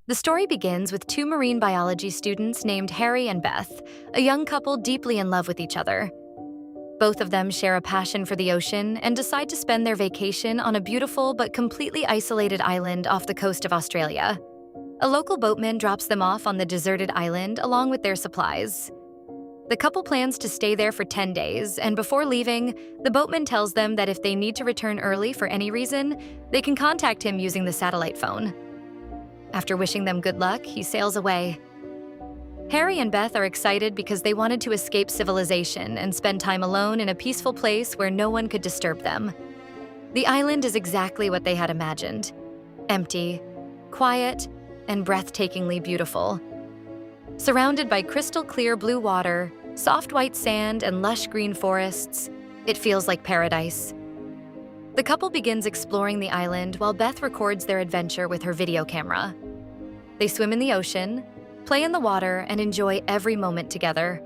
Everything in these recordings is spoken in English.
The story begins with two marine biology students named Harry and Beth, a young couple deeply in love with each other. Both of them share a passion for the ocean and decide to spend their vacation on a beautiful but completely isolated island off the coast of Australia. A local boatman drops them off on the deserted island along with their supplies. The couple plans to stay there for 10 days, and before leaving, the boatman tells them that if they need to return early for any reason, they can contact him using the satellite phone. After wishing them good luck, he sails away. Harry and Beth are excited because they wanted to escape civilization and spend time alone in a peaceful place where no one could disturb them. The island is exactly what they had imagined: empty, quiet, and breathtakingly beautiful. Surrounded by crystal clear blue water, soft white sand, and lush green forests, it feels like paradise. The couple begins exploring the island while Beth records their adventure with her video camera. They swim in the ocean, play in the water, and enjoy every moment together.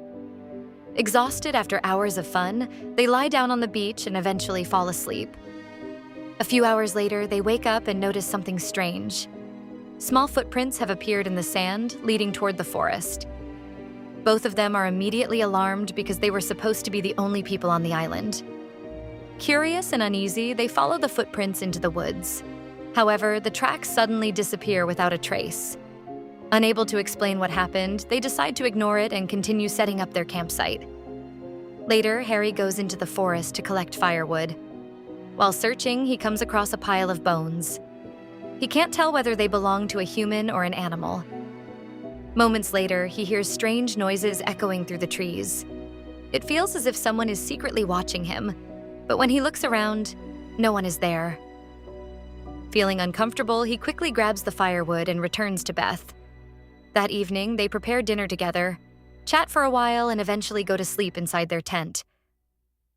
Exhausted after hours of fun, they lie down on the beach and eventually fall asleep. A few hours later, they wake up and notice something strange. Small footprints have appeared in the sand, leading toward the forest. Both of them are immediately alarmed because they were supposed to be the only people on the island. Curious and uneasy, they follow the footprints into the woods. However, the tracks suddenly disappear without a trace. Unable to explain what happened, they decide to ignore it and continue setting up their campsite. Later, Harry goes into the forest to collect firewood. While searching, he comes across a pile of bones. He can't tell whether they belong to a human or an animal. Moments later, he hears strange noises echoing through the trees. It feels as if someone is secretly watching him, but when he looks around, no one is there. Feeling uncomfortable, he quickly grabs the firewood and returns to Beth. That evening, they prepare dinner together, chat for a while, and eventually go to sleep inside their tent.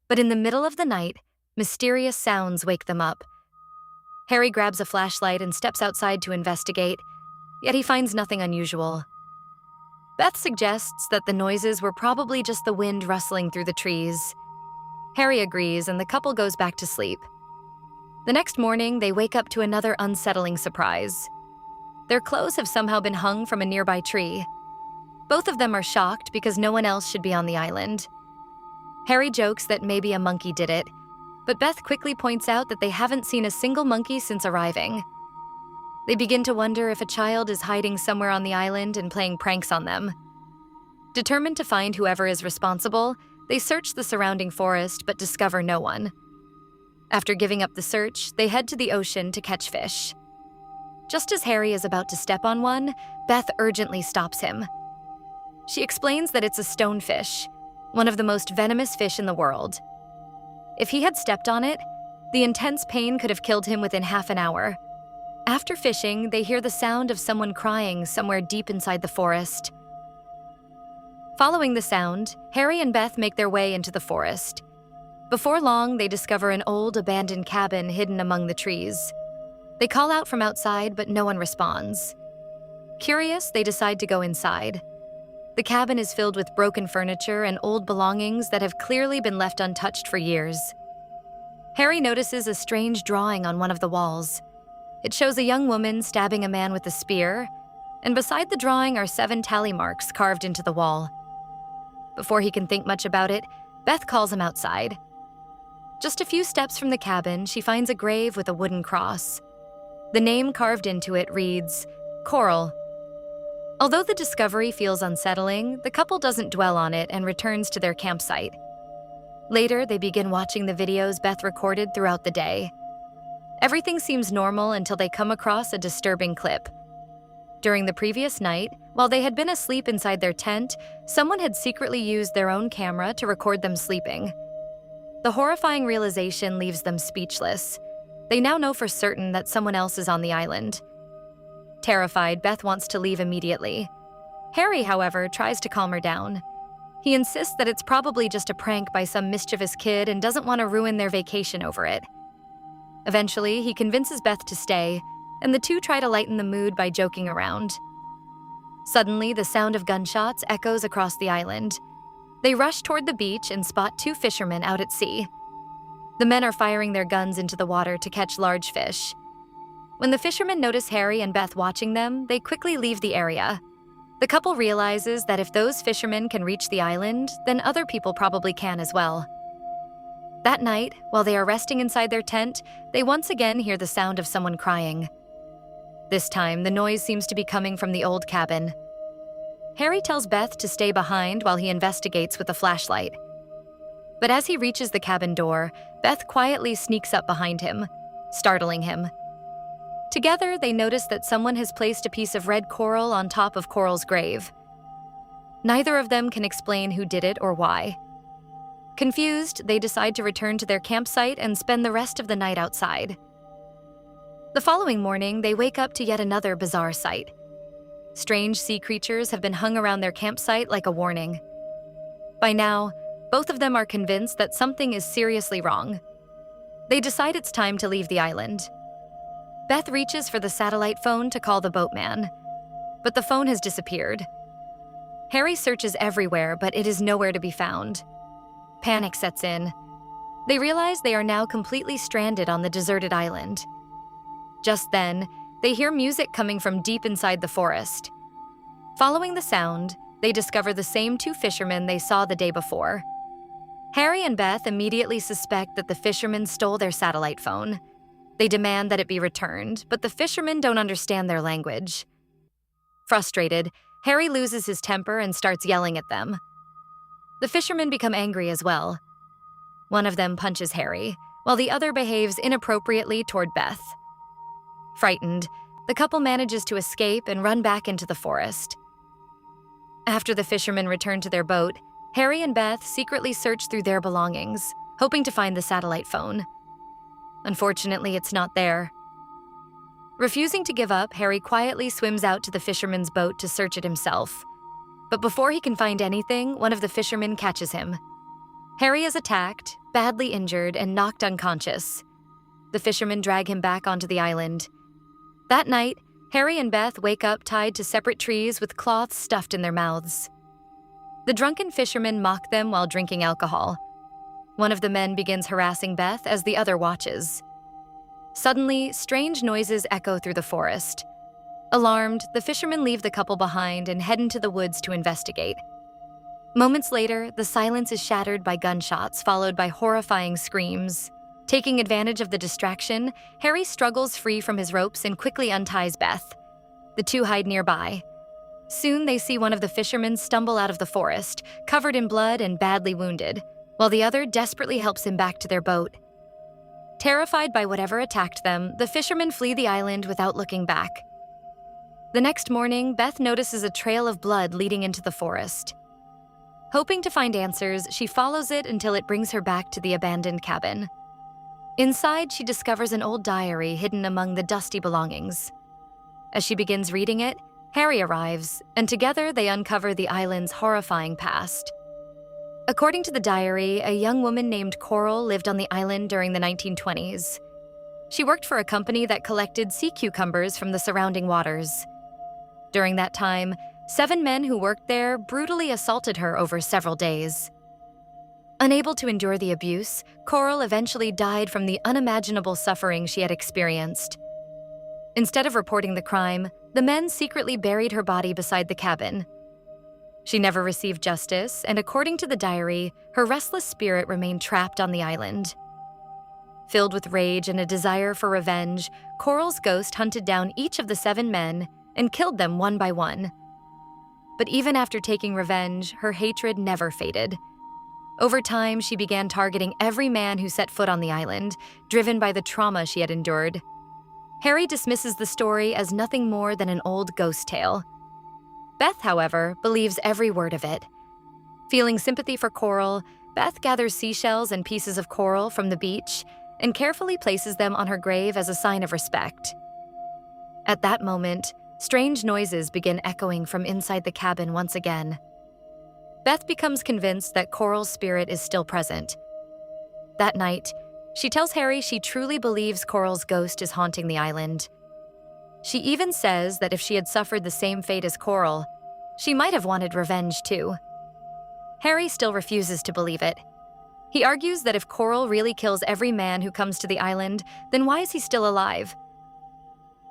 But in the middle of the night, mysterious sounds wake them up. Harry grabs a flashlight and steps outside to investigate, yet he finds nothing unusual. Beth suggests that the noises were probably just the wind rustling through the trees. Harry agrees, and the couple goes back to sleep. The next morning, they wake up to another unsettling surprise. Their clothes have somehow been hung from a nearby tree. Both of them are shocked because no one else should be on the island. Harry jokes that maybe a monkey did it, but Beth quickly points out that they haven't seen a single monkey since arriving. They begin to wonder if a child is hiding somewhere on the island and playing pranks on them. Determined to find whoever is responsible, they search the surrounding forest but discover no one. After giving up the search, they head to the ocean to catch fish. Just as Harry is about to step on one, Beth urgently stops him. She explains that it's a stonefish, one of the most venomous fish in the world. If he had stepped on it, the intense pain could have killed him within half an hour. After fishing, they hear the sound of someone crying somewhere deep inside the forest. Following the sound, Harry and Beth make their way into the forest. Before long, they discover an old, abandoned cabin hidden among the trees. They call out from outside, but no one responds. Curious, they decide to go inside. The cabin is filled with broken furniture and old belongings that have clearly been left untouched for years. Harry notices a strange drawing on one of the walls. It shows a young woman stabbing a man with a spear, and beside the drawing are 7 tally marks carved into the wall. Before he can think much about it, Beth calls him outside. Just a few steps from the cabin, she finds a grave with a wooden cross. The name carved into it reads, Coral. Although the discovery feels unsettling, the couple doesn't dwell on it and returns to their campsite. Later, they begin watching the videos Beth recorded throughout the day. Everything seems normal until they come across a disturbing clip. During the previous night, while they had been asleep inside their tent, someone had secretly used their own camera to record them sleeping. The horrifying realization leaves them speechless. They now know for certain that someone else is on the island. Terrified, Beth wants to leave immediately. Harry, however, tries to calm her down. He insists that it's probably just a prank by some mischievous kid and doesn't want to ruin their vacation over it. Eventually, he convinces Beth to stay, and the two try to lighten the mood by joking around. Suddenly, the sound of gunshots echoes across the island. They rush toward the beach and spot 2 fishermen out at sea. The men are firing their guns into the water to catch large fish. When the fishermen notice Harry and Beth watching them, they quickly leave the area. The couple realizes that if those fishermen can reach the island, then other people probably can as well. That night, while they are resting inside their tent, they once again hear the sound of someone crying. This time, the noise seems to be coming from the old cabin. Harry tells Beth to stay behind while he investigates with a flashlight. But as he reaches the cabin door, Beth quietly sneaks up behind him, startling him. Together, they notice that someone has placed a piece of red coral on top of Coral's grave. Neither of them can explain who did it or why. Confused, they decide to return to their campsite and spend the rest of the night outside. The following morning, they wake up to yet another bizarre sight. Strange sea creatures have been hung around their campsite like a warning. By now, both of them are convinced that something is seriously wrong. They decide it's time to leave the island. Beth reaches for the satellite phone to call the boatman, but the phone has disappeared. Harry searches everywhere, but it is nowhere to be found. Panic sets in. They realize they are now completely stranded on the deserted island. Just then, they hear music coming from deep inside the forest. Following the sound, they discover the same two fishermen they saw the day before. Harry and Beth immediately suspect that the fishermen stole their satellite phone. They demand that it be returned, but the fishermen don't understand their language. Frustrated, Harry loses his temper and starts yelling at them. The fishermen become angry as well. One of them punches Harry, while the other behaves inappropriately toward Beth. Frightened, the couple manages to escape and run back into the forest. After the fishermen return to their boat, Harry and Beth secretly search through their belongings, hoping to find the satellite phone. Unfortunately, it's not there. Refusing to give up, Harry quietly swims out to the fisherman's boat to search it himself. But before he can find anything, one of the fishermen catches him. Harry is attacked, badly injured, and knocked unconscious. The fishermen drag him back onto the island. That night, Harry and Beth wake up tied to separate trees with cloths stuffed in their mouths. The drunken fishermen mock them while drinking alcohol. One of the men begins harassing Beth as the other watches. Suddenly, strange noises echo through the forest. Alarmed, the fishermen leave the couple behind and head into the woods to investigate. Moments later, the silence is shattered by gunshots followed by horrifying screams. Taking advantage of the distraction, Harry struggles free from his ropes and quickly unties Beth. The two hide nearby. Soon they see one of the fishermen stumble out of the forest, covered in blood and badly wounded, while the other desperately helps him back to their boat. Terrified by whatever attacked them, the fishermen flee the island without looking back. The next morning, Beth notices a trail of blood leading into the forest. Hoping to find answers, she follows it until it brings her back to the abandoned cabin. Inside, she discovers an old diary hidden among the dusty belongings. As she begins reading it, Harry arrives, and together they uncover the island's horrifying past. According to the diary, a young woman named Coral lived on the island during the 1920s. She worked for a company that collected sea cucumbers from the surrounding waters. During that time, 7 men who worked there brutally assaulted her over several days. Unable to endure the abuse, Coral eventually died from the unimaginable suffering she had experienced. Instead of reporting the crime, the men secretly buried her body beside the cabin. She never received justice, and according to the diary, her restless spirit remained trapped on the island. Filled with rage and a desire for revenge, Coral's ghost hunted down each of the 7 men and killed them one by one. But even after taking revenge, her hatred never faded. Over time, she began targeting every man who set foot on the island, driven by the trauma she had endured. Harry dismisses the story as nothing more than an old ghost tale. Beth, however, believes every word of it. Feeling sympathy for Coral, Beth gathers seashells and pieces of coral from the beach and carefully places them on her grave as a sign of respect. At that moment, strange noises begin echoing from inside the cabin once again. Beth becomes convinced that Coral's spirit is still present. That night, she tells Harry she truly believes Coral's ghost is haunting the island. She even says that if she had suffered the same fate as Coral, she might have wanted revenge too. Harry still refuses to believe it. He argues that if Coral really kills every man who comes to the island, then why is he still alive?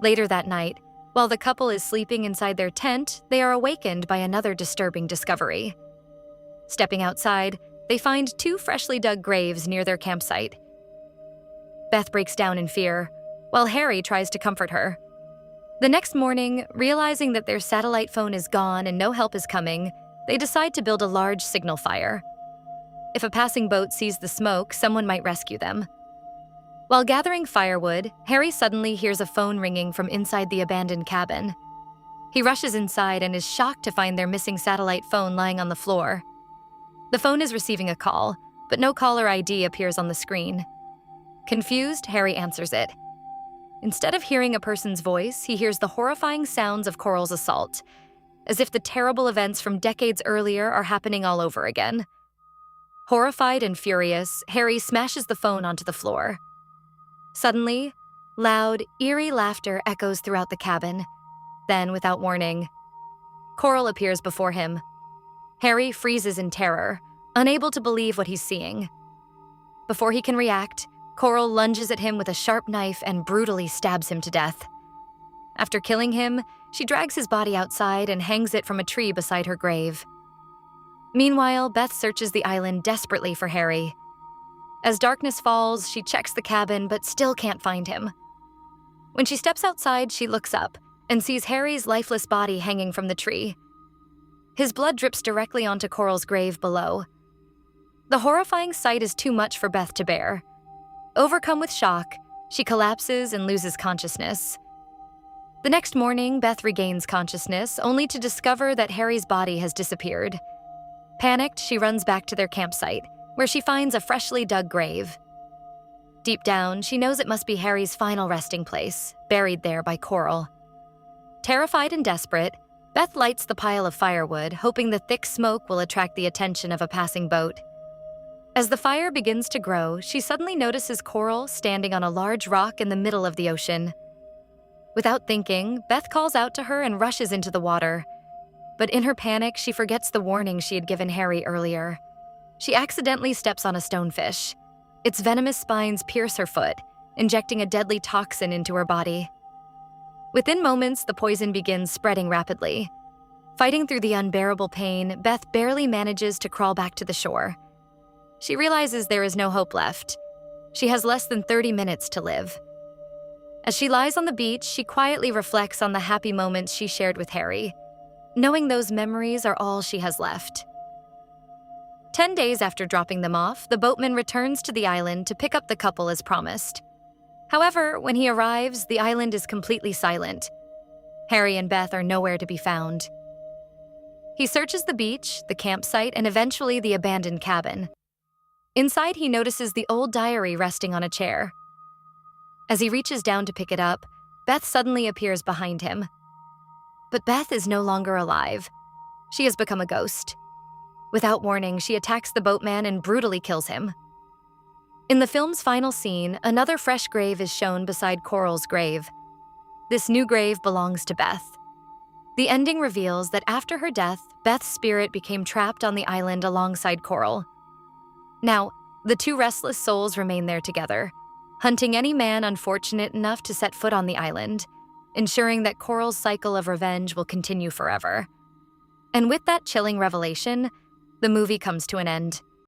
Later that night, while the couple is sleeping inside their tent, they are awakened by another disturbing discovery. Stepping outside, they find two freshly dug graves near their campsite. Beth breaks down in fear, while Harry tries to comfort her. The next morning, realizing that their satellite phone is gone and no help is coming, they decide to build a large signal fire. If a passing boat sees the smoke, someone might rescue them. While gathering firewood, Harry suddenly hears a phone ringing from inside the abandoned cabin. He rushes inside and is shocked to find their missing satellite phone lying on the floor. The phone is receiving a call, but no caller ID appears on the screen. Confused, Harry answers it. Instead of hearing a person's voice, he hears the horrifying sounds of Coral's assault, as if the terrible events from decades earlier are happening all over again. Horrified and furious, Harry smashes the phone onto the floor. Suddenly, loud, eerie laughter echoes throughout the cabin. Then, without warning, Coral appears before him. Harry freezes in terror, unable to believe what he's seeing. Before he can react, Coral lunges at him with a sharp knife and brutally stabs him to death. After killing him, she drags his body outside and hangs it from a tree beside her grave. Meanwhile, Beth searches the island desperately for Harry. As darkness falls, she checks the cabin but still can't find him. When she steps outside, she looks up and sees Harry's lifeless body hanging from the tree. His blood drips directly onto Coral's grave below. The horrifying sight is too much for Beth to bear. Overcome with shock, she collapses and loses consciousness. The next morning, Beth regains consciousness, only to discover that Harry's body has disappeared. Panicked, she runs back to their campsite, where she finds a freshly dug grave. Deep down, she knows it must be Harry's final resting place, buried there by Coral. Terrified and desperate, Beth lights the pile of firewood, hoping the thick smoke will attract the attention of a passing boat. As the fire begins to grow, she suddenly notices Coral standing on a large rock in the middle of the ocean. Without thinking, Beth calls out to her and rushes into the water. But in her panic, she forgets the warning she had given Harry earlier. She accidentally steps on a stonefish. Its venomous spines pierce her foot, injecting a deadly toxin into her body. Within moments, the poison begins spreading rapidly. Fighting through the unbearable pain, Beth barely manages to crawl back to the shore. She realizes there is no hope left. She has less than 30 minutes to live. As she lies on the beach, she quietly reflects on the happy moments she shared with Harry, knowing those memories are all she has left. 10 days after dropping them off, the boatman returns to the island to pick up the couple as promised. However, when he arrives, the island is completely silent. Harry and Beth are nowhere to be found. He searches the beach, the campsite, and eventually the abandoned cabin. Inside, he notices the old diary resting on a chair. As he reaches down to pick it up, Beth suddenly appears behind him. But Beth is no longer alive. She has become a ghost. Without warning, she attacks the boatman and brutally kills him. In the film's final scene, another fresh grave is shown beside Coral's grave. This new grave belongs to Beth. The ending reveals that after her death, Beth's spirit became trapped on the island alongside Coral. Now, the two restless souls remain there together, hunting any man unfortunate enough to set foot on the island, ensuring that Coral's cycle of revenge will continue forever. And with that chilling revelation, the movie comes to an end.